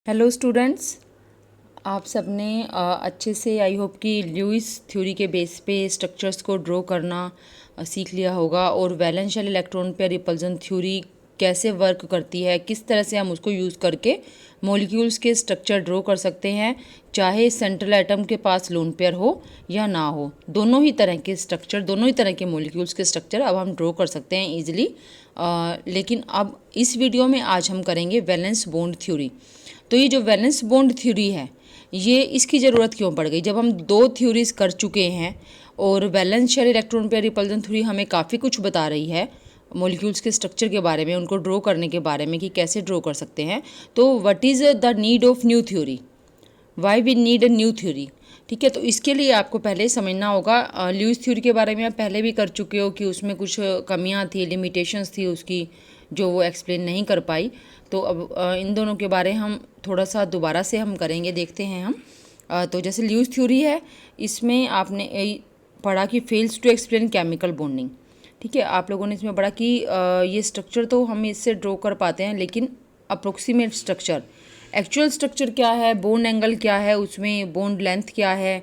Hello students, आप सबने अच्छे से आई होप कि ल्यूइस थ्योरी के बेस पे स्ट्रक्चर्स को ड्रॉ करना सीख लिया होगा और valence shell electron pair repulsion theory कैसे वर्क करती है, किस तरह से हम उसको यूज़ करके मॉलिक्यूल्स के स्ट्रक्चर ड्रॉ कर सकते हैं, चाहे सेंट्रल एटम के पास लोन पेयर हो या ना हो। दोनों ही तरह के स्ट्रक्चर, दोनों ही तरह के मॉलिक्यूल्स के स्ट्रक्चर अब हम ड्रॉ कर सकते हैं ईजिली। लेकिन अब इस वीडियो में आज हम करेंगे वैलेंस बॉन्ड थ्योरी। तो ये जो वैलेंस बॉन्ड थ्योरी है, ये इसकी ज़रूरत क्यों पड़ गई जब हम दो थ्योरीज कर चुके हैं और valence shell electron pair repulsion theory हमें काफ़ी कुछ बता रही है मॉलिक्यूल्स के स्ट्रक्चर के बारे में, उनको ड्रॉ करने के बारे में कि कैसे ड्रॉ कर सकते हैं। तो what is the need of new theory, why we need a new theory. ठीक है, तो इसके लिए आपको पहले समझना होगा ल्यूइस थ्योरी के बारे में आप पहले भी कर चुके हो कि उसमें कुछ कमियां थी, लिमिटेशंस थी उसकी, जो वो एक्सप्लेन नहीं कर पाई। तो अब इन दोनों के बारे हम थोड़ा सा दोबारा से हम करेंगे, देखते हैं हम। तो जैसे ल्यूइस थ्योरी है, इसमें आपने पढ़ा कि fails to explain chemical bonding. ठीक है, आप लोगों ने इसमें पढ़ा कि ये स्ट्रक्चर तो हम इससे ड्रॉ कर पाते हैं, लेकिन अप्रोक्सीमेट स्ट्रक्चर, एक्चुअल स्ट्रक्चर क्या है, बॉन्ड एंगल क्या है, उसमें बॉन्ड लेंथ क्या है,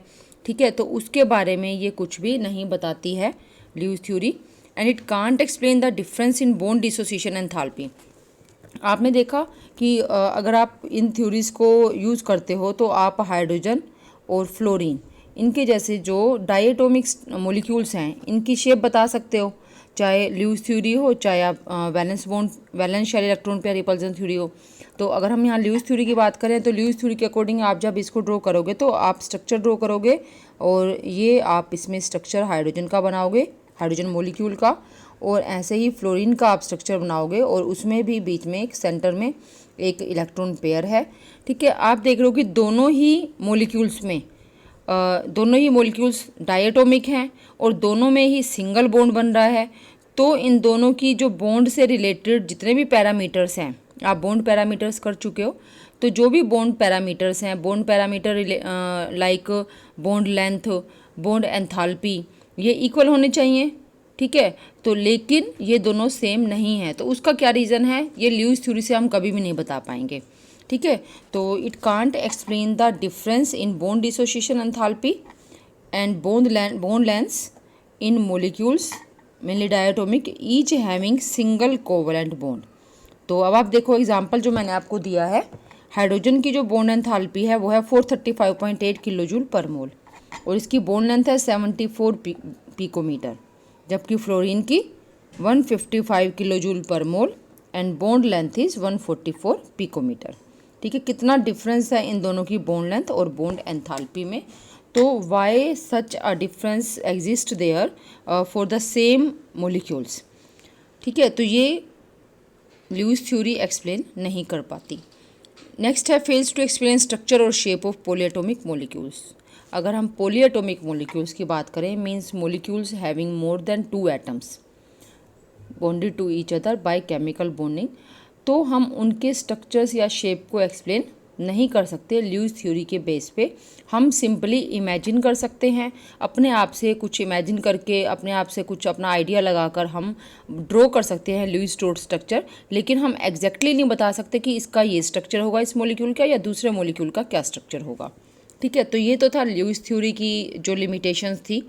ठीक है, तो उसके बारे में ये कुछ भी नहीं बताती है Lewis theory. And it can't explain the difference in bond dissociation enthalpy. आपने देखा कि अगर आप इन थ्योरीज को यूज़ करते हो तो आप हाइड्रोजन और फ्लोरीन, इनके जैसे जो डायटोमिक मॉलिक्यूल्स हैं, इनकी शेप बता सकते हो, चाहे ल्यूइस थ्योरी हो, चाहे आप valence shell electron pair repulsion theory हो। तो अगर हम यहाँ ल्यूइस थ्योरी की बात करें तो ल्यूइस थ्योरी के अकॉर्डिंग आप जब इसको ड्रॉ करोगे तो आप स्ट्रक्चर ड्रॉ करोगे और ये आप इसमें स्ट्रक्चर हाइड्रोजन का बनाओगे, हाइड्रोजन मॉलिक्यूल का, और ऐसे ही फ्लोरीन का आप स्ट्रक्चर बनाओगे और उसमें भी बीच में एक सेंटर में एक इलेक्ट्रॉन पेयर है। ठीक है, आप देख रहे हो कि दोनों ही मॉलिक्यूल्स डायटोमिक हैं और दोनों में ही सिंगल बॉन्ड बन रहा है। तो इन दोनों की जो बॉन्ड से रिलेटेड जितने भी पैरामीटर्स हैं, आप बॉन्ड पैरामीटर्स कर चुके हो, तो जो भी बॉन्ड पैरामीटर्स हैं, bond parameter like bond length, bond enthalpy, ये इक्वल होने चाहिए। ठीक है, तो लेकिन ये दोनों सेम नहीं है, तो उसका क्या रीज़न है, ये ल्यूइस थ्योरी से हम कभी भी नहीं बता पाएंगे। ठीक है, तो it can't explain the difference in bond dissociation enthalpy and bond lengths in molecules mainly diatomic each having single covalent bond. तो अब आप देखो एग्जांपल जो मैंने आपको दिया है, हाइड्रोजन की जो बॉन्ड एंथैल्पी है वो है 435.8 किलो जूल पर मोल और इसकी बॉन्ड लेंथ है 74 पिकोमीटर, जबकि फ्लोरीन की 155 kilo joule per mole and bond length is 144 picometre. ठीक है, कितना डिफरेंस है इन दोनों की बॉन्ड लेंथ और बॉन्ड एंथैल्पी में। तो why such a difference exist there for the same molecules. ठीक है, तो ये ल्यूइस थ्योरी एक्सप्लेन नहीं कर पाती। नेक्स्ट है फेल्स टू एक्सप्लेन स्ट्रक्चर और शेप ऑफ पॉलीएटॉमिक मॉलिक्यूल्स। अगर हम पॉलीएटॉमिक मॉलिक्यूल्स की बात करें, means molecules having more than 2 atoms bonded to each other by chemical bonding, तो हम उनके स्ट्रक्चर्स या शेप को एक्सप्लेन नहीं कर सकते ल्यूइस थ्योरी के बेस पे। हम सिंपली इमेजिन कर सकते हैं, अपने आप से कुछ इमेजिन करके, अपने आप से कुछ अपना आइडिया लगाकर हम ड्रॉ कर सकते हैं ल्यूइस डॉट स्ट्रक्चर, लेकिन हम एग्जैक्टली नहीं बता सकते कि इसका ये स्ट्रक्चर होगा इस मॉलिक्यूल का या दूसरे मॉलिक्यूल का क्या स्ट्रक्चर होगा। ठीक है, तो ये तो था ल्यूइस थ्योरी की जो लिमिटेशंस थी,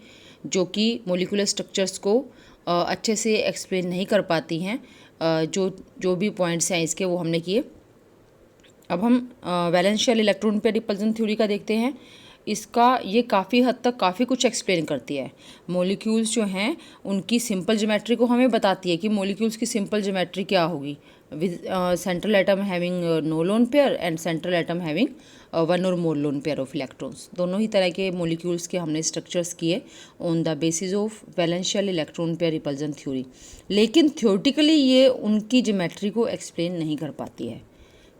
जो कि मॉलिक्यूलर स्ट्रक्चर्स को अच्छे से एक्सप्लेन नहीं कर पाती हैं। जो जो भी पॉइंट्स हैं इसके वो हमने किए। अब हम valence shell electron pair repulsion theory का देखते हैं। इसका ये काफ़ी हद तक काफ़ी कुछ एक्सप्लेन करती है। मॉलिक्यूल्स जो हैं उनकी सिंपल ज्योमेट्री को हमें बताती है कि मॉलिक्यूल्स की सिंपल ज्योमेट्री क्या होगी, with central atom having no lone pair and central atom having 1 और more lone pair of electrons. दोनों ही तरह के मॉलिक्यूल्स के हमने स्ट्रक्चर्स किए on the basis of valence shell electron pair repulsion theory, लेकिन थ्योरेटिकली ये उनकी ज्योमेट्री को एक्सप्लेन नहीं कर पाती है।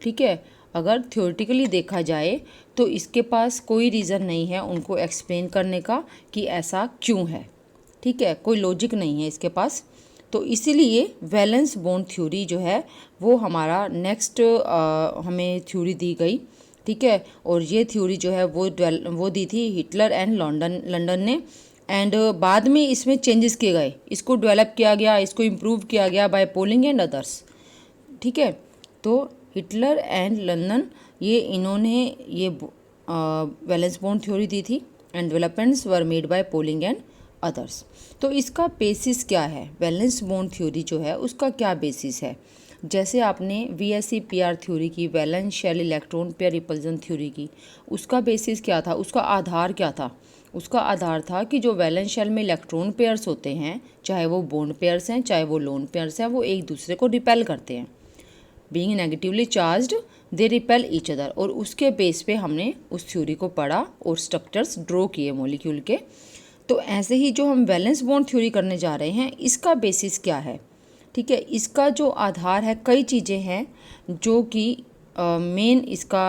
ठीक है, अगर थ्योरेटिकली देखा जाए तो इसके पास कोई रीज़न नहीं है उनको एक्सप्लेन करने का कि ऐसा क्यों है। ठीक है, कोई लॉजिक नहीं है इसके पास। तो इसीलिए वैलेंस बॉन्ड थ्योरी जो है वो हमारा नेक्स्ट हमें थ्योरी दी गई। ठीक है, और ये थ्योरी जो है वो दी थी हिटलर एंड लंदन ने, एंड बाद में इसमें चेंजेस किए गए, इसको डेवलप किया गया, इसको इम्प्रूव किया गया बाय पोलिंग एंड अदर्स। ठीक है, तो हिटलर एंड लंदन ये इन्होंने ये वैलेंस बॉन्ड थ्योरी दी थी and developments were made by polling and others. तो इसका बेसिस क्या है, वैलेंस बॉन्ड थ्योरी जो है उसका क्या बेसिस है। जैसे आपने VSEPR थ्योरी की, valence shell electron pair repulsion theory की, उसका बेसिस क्या था, उसका आधार क्या था। उसका आधार था कि जो वैलेंस शेल में इलेक्ट्रॉन पेयर्स होते हैं, चाहे वो बॉन्ड पेयर्स हैं चाहे वो लोन पेयर्स हैं, वो एक दूसरे को रिपेल करते हैं। Being negatively charged they repel each other. और उसके बेस पे हमने उस थ्योरी को पढ़ा और स्ट्रक्चर्स ड्रॉ किए मॉलिक्यूल के। तो ऐसे ही जो हम वैलेंस बॉन्ड थ्योरी करने जा रहे हैं, इसका बेसिस क्या है, ठीक है। इसका जो आधार है, कई चीज़ें हैं जो कि मेन इसका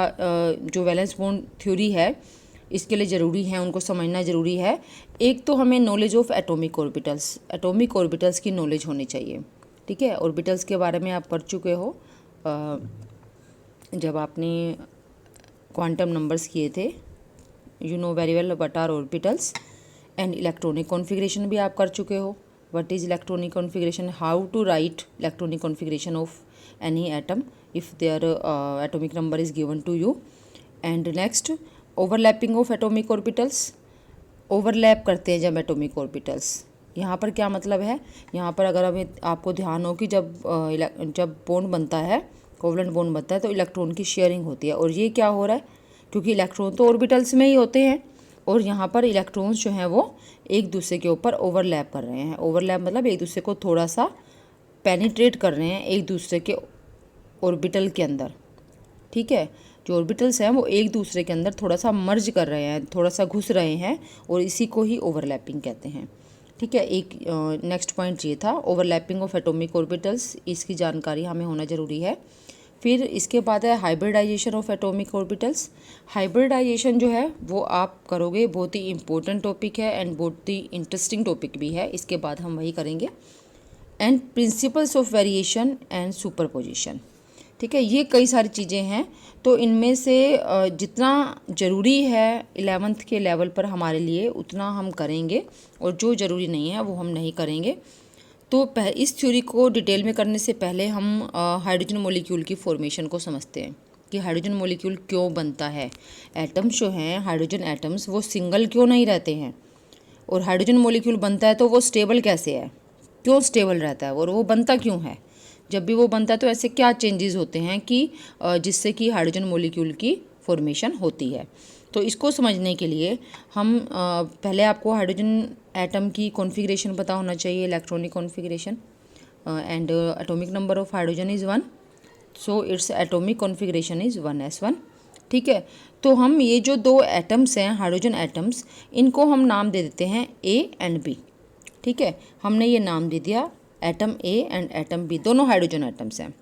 जो वैलेंस बॉन्ड थ्योरी है इसके लिए ज़रूरी है, उनको समझना ज़रूरी है। एक तो हमें नॉलेज ऑफ एटॉमिक ऑर्बिटल्स की नॉलेज होनी चाहिए, ठीक है। ऑर्बिटल्स के बारे में आप पढ़ चुके हो जब आपने क्वांटम नंबर्स किए थे। You know very well what are orbitals. And electronic configuration भी आप कर चुके हो, what is electronic configuration, how to write electronic configuration of any atom if there atomic number is given to you. And next, overlapping of atomic orbitals. Overlap करते हैं जब atomic orbitals, यहाँ पर क्या मतलब है, यहाँ पर अगर हमें आपको ध्यान हो कि जब बॉन्ड बनता है, कोवलेंट बॉन्ड बनता है, तो इलेक्ट्रॉन की शेयरिंग होती है। और ये क्या हो रहा है, क्योंकि इलेक्ट्रॉन तो ऑर्बिटल्स में ही होते हैं और यहाँ पर इलेक्ट्रॉन्स जो हैं वो एक दूसरे के ऊपर ओवरलैप कर रहे हैं। ओवरलैप मतलब एक दूसरे को थोड़ा सा पेनिट्रेट कर रहे हैं एक दूसरे के ऑर्बिटल के अंदर, ठीक है। जो ऑर्बिटल्स हैं वो एक दूसरे के अंदर थोड़ा सा मर्ज कर रहे हैं, थोड़ा सा घुस रहे हैं, और इसी को ही ओवरलैपिंग कहते हैं, ठीक है। एक नेक्स्ट पॉइंट ये था, ओवरलैपिंग ऑफ एटॉमिक ऑर्बिटल्स, इसकी जानकारी हमें होना ज़रूरी है। फिर इसके बाद है hybridization of atomic orbitals. Hybridization जो है वो आप करोगे, बहुत ही इंपॉर्टेंट टॉपिक है एंड बहुत ही इंटरेस्टिंग टॉपिक भी है, इसके बाद हम वही करेंगे। And principles of variation and superposition, ठीक है। ये कई सारी चीज़ें हैं, तो इनमें से जितना ज़रूरी है 11th के लेवल पर हमारे लिए उतना हम करेंगे, और जो ज़रूरी नहीं है वो हम नहीं करेंगे। तो इस थ्योरी को डिटेल में करने से पहले हम हाइड्रोजन मॉलिक्यूल की फॉर्मेशन को समझते हैं कि हाइड्रोजन मॉलिक्यूल क्यों बनता है। एटम्स जो हैं, हाइड्रोजन एटम्स, वो सिंगल क्यों नहीं रहते हैं, और हाइड्रोजन मॉलिक्यूल बनता है तो वो स्टेबल कैसे है, क्यों स्टेबल रहता है, और वो बनता क्यों है। जब भी वो बनता है तो ऐसे क्या चेंजेस होते हैं कि जिससे कि हाइड्रोजन मॉलिक्यूल की फॉर्मेशन होती है। तो इसको समझने के लिए हम पहले आपको हाइड्रोजन एटम की कॉन्फ़िगरेशन पता होना चाहिए, electronic configuration. And atomic number of hydrogen is 1, so its atomic configuration is 1s1, ठीक है। तो हम ये जो दो एटम्स हैं, हाइड्रोजन एटम्स, इनको हम नाम दे देते हैं A एंड B, ठीक है। हमने ये नाम दे दिया atom A and atom B, दोनों हाइड्रोजन एटम्स हैं।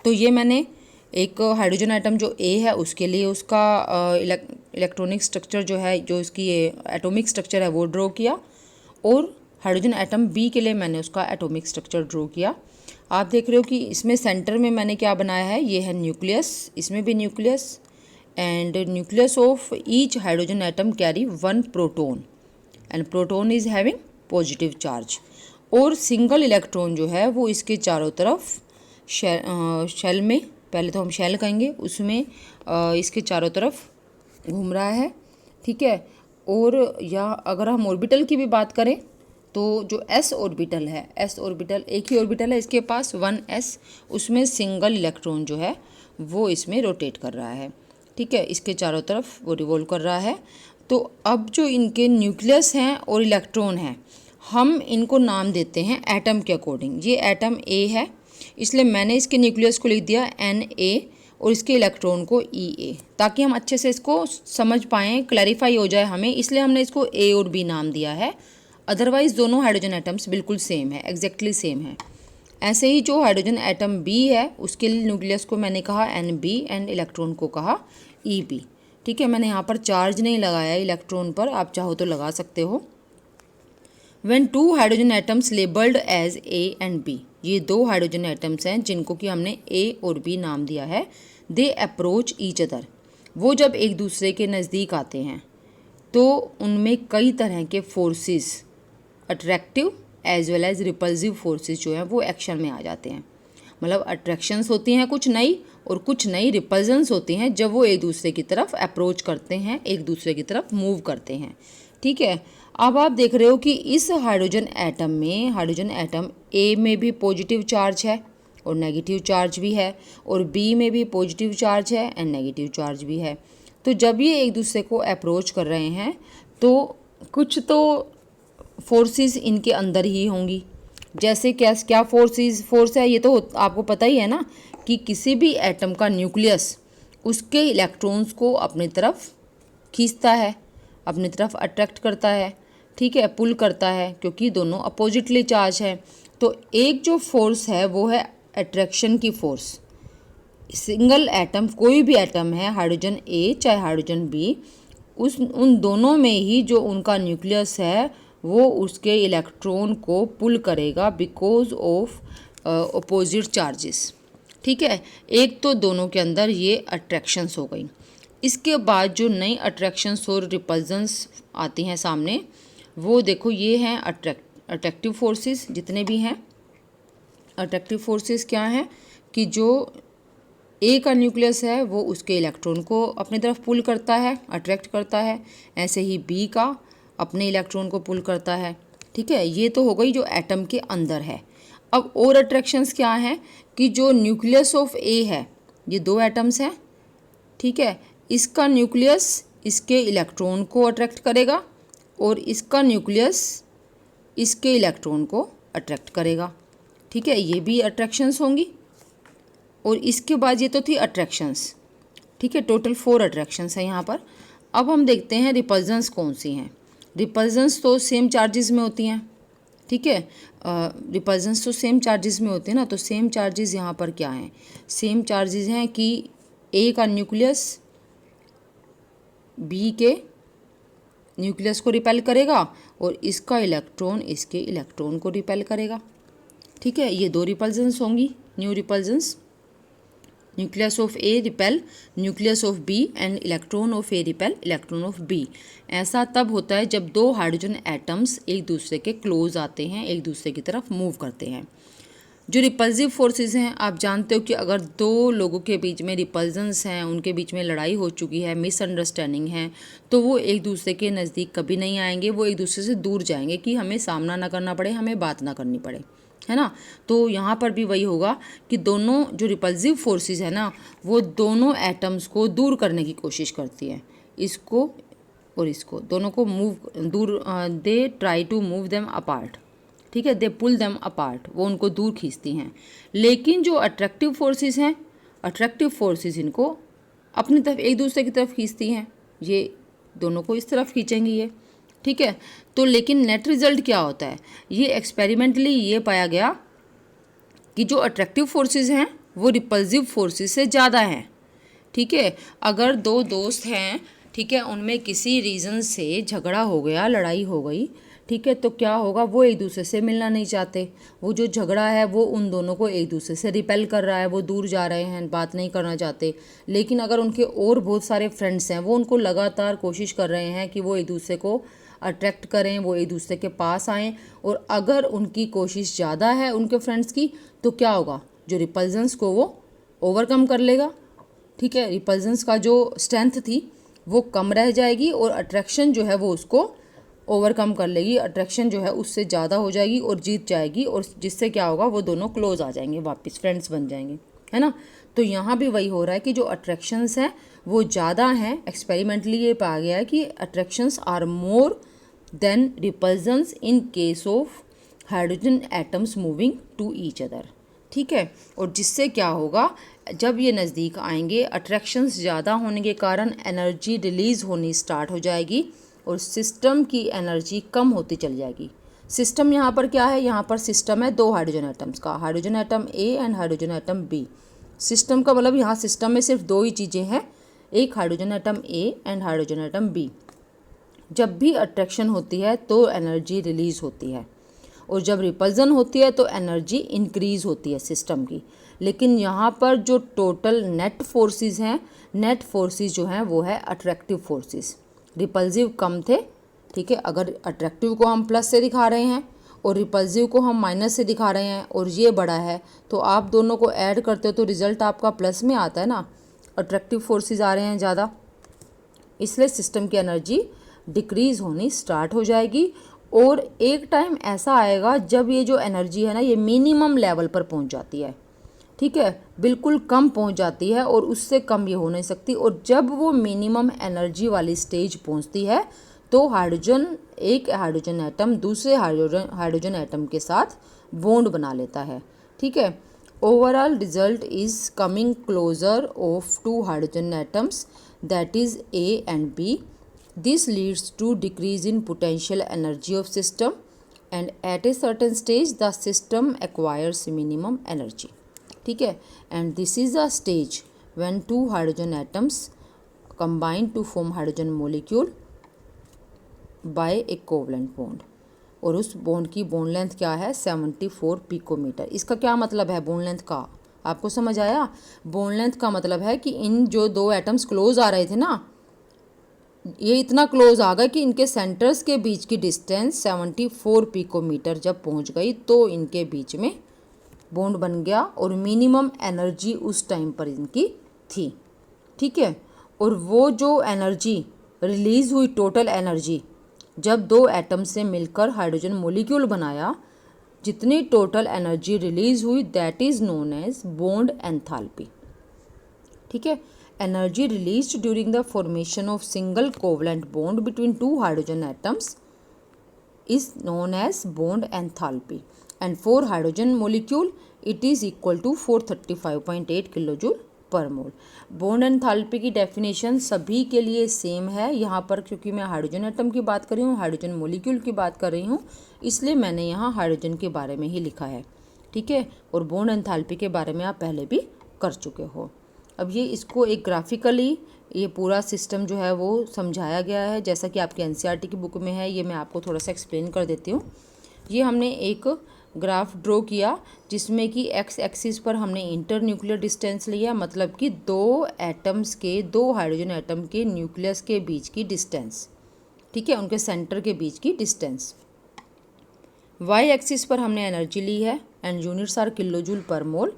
तो ये मैंने एक हाइड्रोजन एटम जो A है उसके लिए उसका इलेक्ट्रॉनिक स्ट्रक्चर जो है, जो इसकी ये एटॉमिक स्ट्रक्चर है वो ड्रॉ किया, और हाइड्रोजन एटम B के लिए मैंने उसका एटॉमिक स्ट्रक्चर ड्रॉ किया। आप देख रहे हो कि इसमें सेंटर में मैंने क्या बनाया है, ये है न्यूक्लियस, इसमें भी nucleus, and nucleus of each hydrogen atom carry 1 proton and proton is having positive charge. और सिंगल इलेक्ट्रॉन जो है वो इसके चारों तरफ शेल में, पहले तो हम शेल कहेंगे, उसमें इसके चारों तरफ घूम रहा है, ठीक है। और या अगर हम ऑर्बिटल की भी बात करें तो जो s ऑर्बिटल है, s ऑर्बिटल एक ही ऑर्बिटल है इसके पास 1s, उसमें सिंगल इलेक्ट्रॉन जो है वो इसमें रोटेट कर रहा है, ठीक है, इसके चारों तरफ वो रिवॉल्व कर रहा है। तो अब जो इनके न्यूक्लियस हैं और इलेक्ट्रॉन हैं, हम इनको नाम देते हैं एटम के अकॉर्डिंग। ये एटम A है, इसलिए मैंने इसके न्यूक्लियस को लिख दिया Na और इसके इलेक्ट्रॉन को Ea, ताकि हम अच्छे से इसको समझ पाएँ, क्लैरिफाई हो जाए हमें, इसलिए हमने इसको A और B नाम दिया है। अदरवाइज़ दोनों हाइड्रोजन एटम्स बिल्कुल सेम है, एग्जैक्टली सेम है। ऐसे ही जो हाइड्रोजन एटम B है उसके लिए न्यूक्लियस को मैंने कहा Nb एंड इलेक्ट्रॉन को कहा Eb, ठीक है। मैंने यहाँ पर चार्ज नहीं लगाया इलेक्ट्रॉन पर, आप चाहो तो लगा सकते हो। When two hydrogen atoms labeled as A and B, ये दो हाइड्रोजन एटम्स हैं जिनको कि हमने A और B नाम दिया है, they approach each other, वो जब एक दूसरे के नज़दीक आते हैं तो उनमें कई तरह के forces, attractive as well as repulsive forces जो हैं वो एक्शन में आ जाते हैं। मतलब अट्रैक्शंस होती हैं कुछ नई, और कुछ नई रिपल्जन्स होती हैं जब वो एक दूसरे की तरफ अप्रोच करते हैं, एक दूसरे की तरफ मूव करते हैं। ठीक है, अब आप देख रहे हो कि इस हाइड्रोजन एटम में, हाइड्रोजन एटम ए में भी पॉजिटिव चार्ज है और नेगेटिव चार्ज भी है, और बी में भी पॉजिटिव चार्ज है एंड नेगेटिव चार्ज भी है। तो जब ये एक दूसरे को अप्रोच कर रहे हैं तो कुछ तो फोर्सेस इनके अंदर ही होंगी। जैसे क्या फोर्स है, ये तो आपको पता ही है ना कि किसी भी एटम का न्यूक्लियस उसके इलेक्ट्रॉन्स को अपनी तरफ खींचता है, अपनी तरफ अट्रैक्ट करता है, ठीक है, पुल करता है, क्योंकि दोनों अपोजिटली चार्ज है। तो एक जो फोर्स है वो है अट्रैक्शन की फोर्स। सिंगल एटम, कोई भी एटम है, हाइड्रोजन ए चाहे हाइड्रोजन बी, उन दोनों में ही जो उनका न्यूक्लियस है वो उसके इलेक्ट्रॉन को पुल करेगा बिकॉज ऑफ अपोजिट चार्जेस। ठीक है, एक तो दोनों के अंदर ये अट्रैक्शंस हो गई। इसके बाद जो नई अट्रैक्शंस और रिपल्जन्स आती हैं सामने, वो देखो ये हैं अट्रैक्टिव फोर्सेस। जितने भी हैं अट्रैक्टिव फोर्सेस क्या हैं कि जो ए का न्यूक्लियस है वो उसके इलेक्ट्रॉन को अपनी तरफ पुल करता है, अट्रैक्ट करता है। ऐसे ही बी का अपने इलेक्ट्रॉन को पुल करता है। ठीक है, ये तो हो गई जो एटम के अंदर है। अब और अट्रैक्शंस क्या हैं कि जो न्यूक्लियस ऑफ ए है, ये दो एटम्स हैं, ठीक है, इसका न्यूक्लियस इसके इलेक्ट्रॉन को अट्रैक्ट करेगा और इसका न्यूक्लियस इसके इलेक्ट्रॉन को अट्रैक्ट करेगा। ठीक है, ये भी अट्रैक्शंस होंगी। और इसके बाद ये तो थी अट्रैक्शंस। ठीक है, टोटल 4 अट्रैक्शंस हैं यहाँ पर। अब हम देखते हैं रिपल्जन्स कौन सी हैं। रिपल्जन्स तो सेम चार्जेस में होती हैं। ठीक है, रिपल्जन्स तो सेम चार्जेस में होते हैं ना, तो सेम चार्जेस यहाँ पर क्या हैं? सेम चार्जेस हैं कि ए का न्यूक्लियस बी के न्यूक्लियस को रिपेल करेगा और इसका इलेक्ट्रॉन इसके इलेक्ट्रॉन को रिपेल करेगा। ठीक है, ये 2 रिपल्जन्स होंगी, new repulsions. Nucleus of A repel nucleus of B and electron of A repel electron of B. ऐसा तब होता है जब 2 हाइड्रोजन एटम्स एक दूसरे के क्लोज आते हैं, एक दूसरे की तरफ मूव करते हैं। जो रिपल्सिव फोर्सेस हैं, आप जानते हो कि अगर 2 लोगों के बीच में रिपल्जन्स हैं, उनके बीच में लड़ाई हो चुकी है, मिसअंडरस्टैंडिंग है, तो वो एक दूसरे के नज़दीक कभी नहीं आएंगे, वो एक दूसरे से दूर जाएंगे कि हमें सामना ना करना पड़े, हमें बात ना करनी पड़े, है ना। तो यहाँ पर भी वही होगा कि दोनों जो रिपल्सिव फोर्सेस है ना, वो दोनों एटम्स को दूर करने की कोशिश करती है, इसको और इसको, दोनों को they try to move them apart. ठीक है, दे पुल देम अपार्ट, वो उनको दूर खींचती हैं। लेकिन जो अट्रैक्टिव फोर्सेस हैं, अट्रैक्टिव फोर्सेस इनको अपनी तरफ, एक दूसरे की तरफ खींचती हैं, ये दोनों को इस तरफ खींचेंगी ये। ठीक है, तो लेकिन नेट रिजल्ट क्या होता है? ये एक्सपेरिमेंटली ये पाया गया कि जो अट्रैक्टिव फोर्सेस हैं वो रिपल्सिव फोर्सेस से ज़्यादा हैं। ठीक है, अगर 2 दोस्त हैं, ठीक है, उनमें किसी रीज़न से झगड़ा हो गया, लड़ाई हो गई, ठीक है, तो क्या होगा, वो एक दूसरे से मिलना नहीं चाहते। वो जो झगड़ा है वो उन दोनों को एक दूसरे से रिपेल कर रहा है, वो दूर जा रहे हैं, बात नहीं करना चाहते। लेकिन अगर उनके और बहुत सारे फ्रेंड्स हैं, वो उनको लगातार कोशिश कर रहे हैं कि वो एक दूसरे को अट्रैक्ट करें, वो एक दूसरे के पास आएँ। और अगर उनकी कोशिश ज़्यादा है उनके फ्रेंड्स की, तो क्या होगा, जो रिपल्जन्स को वो ओवरकम कर लेगा। ठीक है, रिपल्जन्स का जो स्ट्रेंथ थी वो कम रह जाएगी और अट्रैक्शन जो है वो उसको ओवरकम कर लेगी, अट्रैक्शन जो है उससे ज़्यादा हो जाएगी और जीत जाएगी, और जिससे क्या होगा, वो दोनों क्लोज आ जाएंगे, वापस फ्रेंड्स बन जाएंगे, है ना। तो यहाँ भी वही हो रहा है कि जो अट्रैक्शंस हैं वो ज़्यादा हैं। एक्सपेरिमेंटली ये पाया गया है कि attractions are more than repulsions in case of hydrogen atoms moving to each other. ठीक है, और जिससे क्या होगा, जब ये नज़दीक आएंगे, अट्रैक्शंस ज़्यादा होने के कारण एनर्जी रिलीज़ होनी स्टार्ट हो जाएगी और सिस्टम की एनर्जी कम होती चली जाएगी। सिस्टम यहाँ पर क्या है, यहाँ पर सिस्टम है 2 हाइड्रोजन एटम्स का, hydrogen atom A and hydrogen atom B. System का मतलब यहाँ सिस्टम में सिर्फ 2 ही चीज़ें हैं, एक hydrogen atom A and hydrogen atom B. जब भी अट्रैक्शन होती है तो एनर्जी रिलीज़ होती है, और जब रिपल्जन होती है तो एनर्जी इंक्रीज़ होती है सिस्टम की। लेकिन यहाँ पर जो टोटल नेट फोर्सेस हैं, नेट फोर्सेस जो हैं वो है अट्रैक्टिव फोर्सेस। रिपल्सिव कम थे, ठीक है, अगर अट्रैक्टिव को हम प्लस से दिखा रहे हैं और रिपल्सिव को हम माइनस से दिखा रहे हैं और ये बड़ा है, तो आप दोनों को ऐड करते हो तो रिजल्ट आपका प्लस में आता है ना, अट्रैक्टिव फोर्सेस आ रहे हैं ज़्यादा, इसलिए सिस्टम की एनर्जी डिक्रीज़ होनी स्टार्ट हो जाएगी। और एक टाइम ऐसा आएगा जब ये जो एनर्जी है ना ये मिनिमम लेवल पर पहुंच जाती है, ठीक है, बिल्कुल कम पहुंच जाती है और उससे कम ये हो नहीं सकती। और जब वो मिनिमम एनर्जी वाली स्टेज पहुंचती है तो हाइड्रोजन, एक हाइड्रोजन एटम दूसरे हाइड्रोजन एटम के साथ बॉन्ड बना लेता है, ठीक है। Overall result is coming closer of two hydrogen atoms, that is A and B. This leads to decrease in potential energy of system and at a certain stage the system acquires minimum energy, ठीक है। And this is the stage when two hydrogen atoms combine to form hydrogen molecule by a covalent bond. और उस bond की bond length क्या है, 74 picometre. इसका क्या मतलब है बॉन्ड लेंथ का, आपको समझ आया? बॉन्ड लेंथ का मतलब है कि इन जो दो एटम्स क्लोज आ रहे थे ना, ये इतना क्लोज आ गए कि इनके सेंटर्स के बीच की डिस्टेंस 74 पिकोमीटर जब पहुंच गई तो इनके बीच में बॉन्ड बन गया और मिनिमम एनर्जी उस टाइम पर इनकी थी, ठीक है। और वो जो एनर्जी रिलीज़ हुई, टोटल एनर्जी, जब दो एटम से मिलकर हाइड्रोजन मॉलिक्यूल बनाया, जितनी टोटल एनर्जी रिलीज हुई that is known as bond enthalpy, ठीक है। Energy released during the formation of single covalent bond between two hydrogen atoms is known as bond enthalpy and for hydrogen molecule it is equal to 435.8 kilojoule पर मोल। Bond enthalpy की definition सभी के लिए same है। यहाँ पर क्योंकि मैं हाइड्रोजन एटम की बात कर रही हूँ, हाइड्रोजन मॉलिक्यूल की बात कर रही हूँ, इसलिए मैंने यहाँ हाइड्रोजन के बारे में ही लिखा है, ठीक है। और बॉन्ड एंथैल्पी के बारे में आप पहले भी कर चुके हो। अब ये इसको एक ग्राफिकली ये पूरा सिस्टम जो है वो समझाया गया है, जैसा कि आपकी एनसीईआरटी की बुक में है। ये मैं आपको थोड़ा सा एक्सप्लेन कर देती हूँ। ये हमने एक ग्राफ ड्रॉ किया जिसमें कि एक्स एक्सिस पर हमने इंटर न्यूक्लियर डिस्टेंस लिया, मतलब कि दो एटम्स के, दो हाइड्रोजन एटम के न्यूक्लियस के बीच की डिस्टेंस, ठीक है, उनके सेंटर के बीच की डिस्टेंस। वाई एक्सिस पर हमने एनर्जी ली है एंड यूनिट्स आर किलोजूल पर मोल।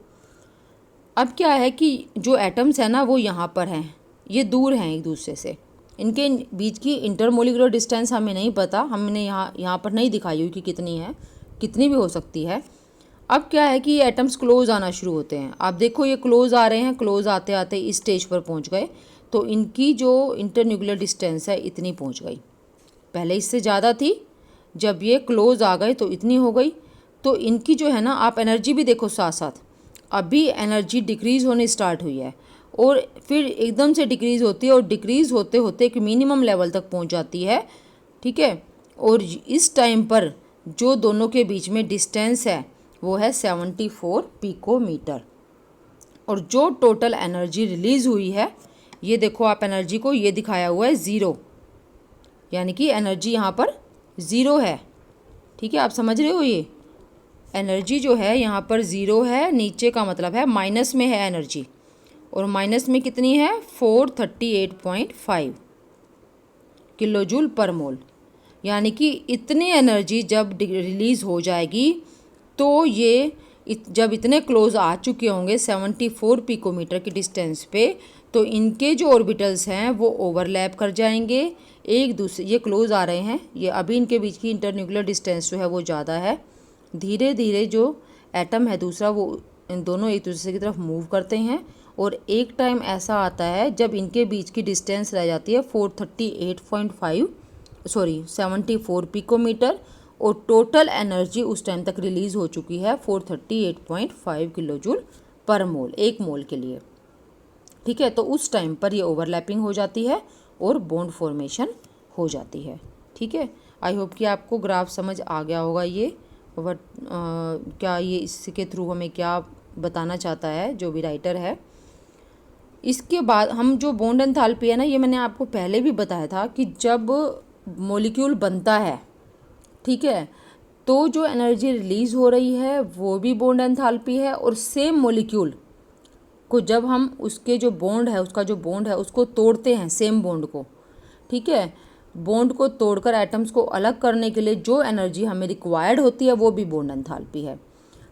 अब क्या है कि जो एटम्स है ना वो यहाँ पर हैं, ये दूर हैं एक दूसरे से, इनके बीच की इंटरमोलिकुलर डिस्टेंस हमें नहीं पता, हमने यहाँ पर नहीं दिखाई हुई कि कितनी है, कितनी भी हो सकती है। अब क्या है कि ये एटम्स क्लोज आना शुरू होते हैं। आप देखो ये क्लोज आ रहे हैं, क्लोज आते आते इस स्टेज पर पहुँच गए तो इनकी जो इंटरन्यूक्लियर डिस्टेंस है इतनी पहुँच गई, पहले इससे ज़्यादा थी, जब ये क्लोज आ गए तो इतनी हो गई। तो इनकी जो है ना, आप एनर्जी भी देखो साथ साथ, अभी एनर्जी डिक्रीज़ होने स्टार्ट हुई है और फिर एकदम से डिक्रीज़ होती है और डिक्रीज़ होते होते एक मिनिमम लेवल तक पहुंच जाती है, ठीक है। और इस टाइम पर जो दोनों के बीच में डिस्टेंस है वो है 74 पिकोमीटर। और जो टोटल एनर्जी रिलीज़ हुई है, ये देखो आप एनर्जी को, ये दिखाया हुआ है 0, यानी कि एनर्जी यहाँ पर 0 है, ठीक है, आप समझ रहे हो। ये एनर्जी जो है यहाँ पर 0 है, नीचे का मतलब है माइनस में है एनर्जी, और माइनस में कितनी है 438.5 किलोजूल पर मोल। यानी कि इतनी एनर्जी जब रिलीज़ हो जाएगी तो ये जब इतने क्लोज आ चुके होंगे 74 पिकोमीटर की डिस्टेंस पे, तो इनके जो ऑर्बिटल्स हैं वो ओवरलैप कर जाएंगे एक दूसरे, ये क्लोज आ रहे हैं, ये अभी इनके बीच की इंटरन्यूक्लियर डिस्टेंस जो है वो ज़्यादा है। धीरे धीरे जो एटम है दूसरा वो इन दोनों एक दूसरे की तरफ मूव करते हैं और एक टाइम ऐसा आता है जब इनके बीच की डिस्टेंस रह जाती है 74 पिकोमीटर और टोटल एनर्जी उस टाइम तक रिलीज़ हो चुकी है 438.5 किलोजूल पर मोल, एक मोल के लिए, ठीक है। तो उस टाइम पर ये ओवरलैपिंग हो जाती है और बॉन्ड फॉर्मेशन हो जाती है, ठीक है। आई होप कि आपको ग्राफ समझ आ गया होगा ये, बट क्या ये इसके थ्रू हमें क्या बताना चाहता है जो भी राइटर है। इसके बाद हम जो बॉन्ड एंथैल्पी है ना, ये मैंने आपको पहले भी बताया था कि जब मॉलिक्यूल बनता है, ठीक है, तो जो एनर्जी रिलीज़ हो रही है वो भी बॉन्ड एंथैल्पी है, और सेम मॉलिक्यूल को जब हम उसके जो बॉन्ड है, उसका जो बॉन्ड है उसको तोड़ते हैं, सेम बॉन्ड को, ठीक है, बॉन्ड को तोड़कर एटम्स को अलग करने के लिए जो एनर्जी हमें रिक्वायर्ड होती है वो भी बॉन्ड एंथैल्पी है।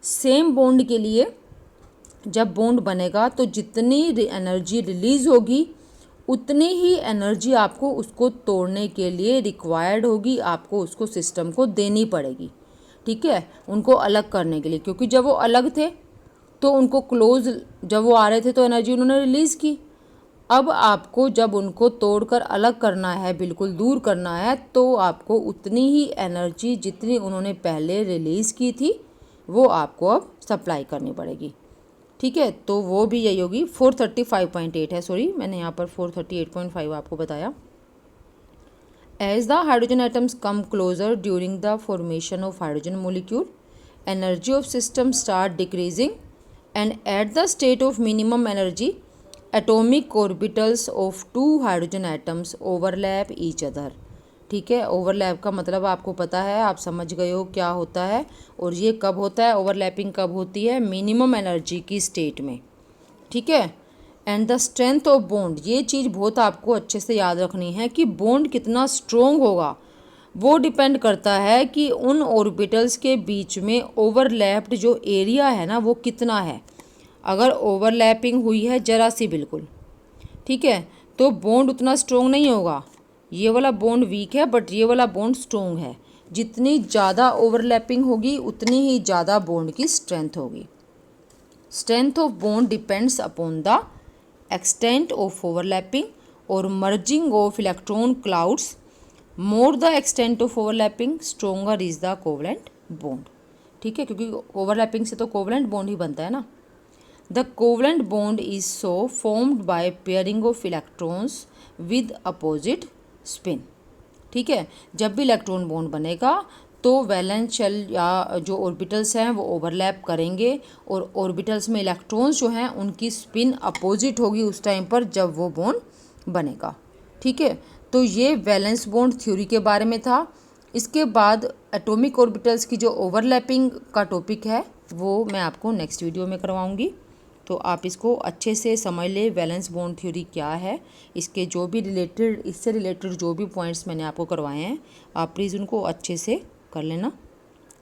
सेम बॉन्ड के लिए जब बॉन्ड बनेगा तो जितनी एनर्जी रिलीज होगी उतनी ही एनर्जी आपको उसको तोड़ने के लिए रिक्वायर्ड होगी, आपको उसको सिस्टम को देनी पड़ेगी। ठीक है, उनको अलग करने के लिए, क्योंकि जब वो अलग थे तो उनको क्लोज जब वो आ रहे थे तो एनर्जी उन्होंने रिलीज़ की। अब आपको जब उनको तोड़कर अलग करना है, बिल्कुल दूर करना है, तो आपको उतनी ही एनर्जी जितनी उन्होंने पहले रिलीज़ की थी वो आपको अब सप्लाई करनी पड़ेगी। ठीक है, तो वो भी यही होगी। 435.8 है, सॉरी मैंने यहाँ पर 438.5 आपको बताया। As the hydrogen atoms come closer during the formation of hydrogen molecule, energy of system start decreasing and at the state of minimum energy atomic orbitals of two hydrogen atoms overlap each other. ठीक है, overlap का मतलब आपको पता है, आप समझ गए हो क्या होता है, और ये कब होता है, ओवरलैपिंग कब होती है, मिनिमम एनर्जी की स्टेट में। ठीक है, and the strength of bond, ये चीज़ बहुत आपको अच्छे से याद रखनी है कि बॉन्ड कितना स्ट्रोंग होगा वो डिपेंड करता है कि उन ऑर्बिटल्स के बीच में ओवरलैप्ड जो एरिया है ना वो कितना है। अगर ओवरलैपिंग हुई है जरा सी बिल्कुल, ठीक है, तो बॉन्ड उतना स्ट्रोंग नहीं होगा। ये वाला बॉन्ड वीक है बट ये वाला बॉन्ड स्ट्रोंग है। जितनी ज़्यादा ओवरलैपिंग होगी उतनी ही ज़्यादा बॉन्ड की स्ट्रेंथ होगी। Strength of bond depends upon the extent of overlapping और merging of electron clouds. More the extent of overlapping stronger is the covalent bond. ठीक है, क्योंकि ओवरलैपिंग से तो कोवलेंट बॉन्ड ही बनता है ना। The covalent bond is so formed by pairing of electrons with opposite spin. ठीक है, जब भी इलेक्ट्रॉन बॉन्ड बनेगा तो वैलेंस शेल या जो ऑर्बिटल्स हैं वो ओवरलैप करेंगे और ऑर्बिटल्स में इलेक्ट्रॉन्स जो हैं उनकी स्पिन अपोजिट होगी उस टाइम पर जब वो बॉन्ड बनेगा। ठीक है, तो ये वैलेंस बॉन्ड थ्योरी के बारे में था। इसके बाद एटॉमिक ऑर्बिटल्स की जो ओवरलैपिंग का टॉपिक है वो मैं आपको नेक्स्ट वीडियो में करवाऊंगी। तो आप इसको अच्छे से समझ ले, वैलेंस बॉन्ड थ्योरी क्या है, इसके जो भी रिलेटेड, इससे रिलेटेड जो भी पॉइंट्स मैंने आपको करवाए हैं आप प्लीज़ उनको अच्छे से कर लेना।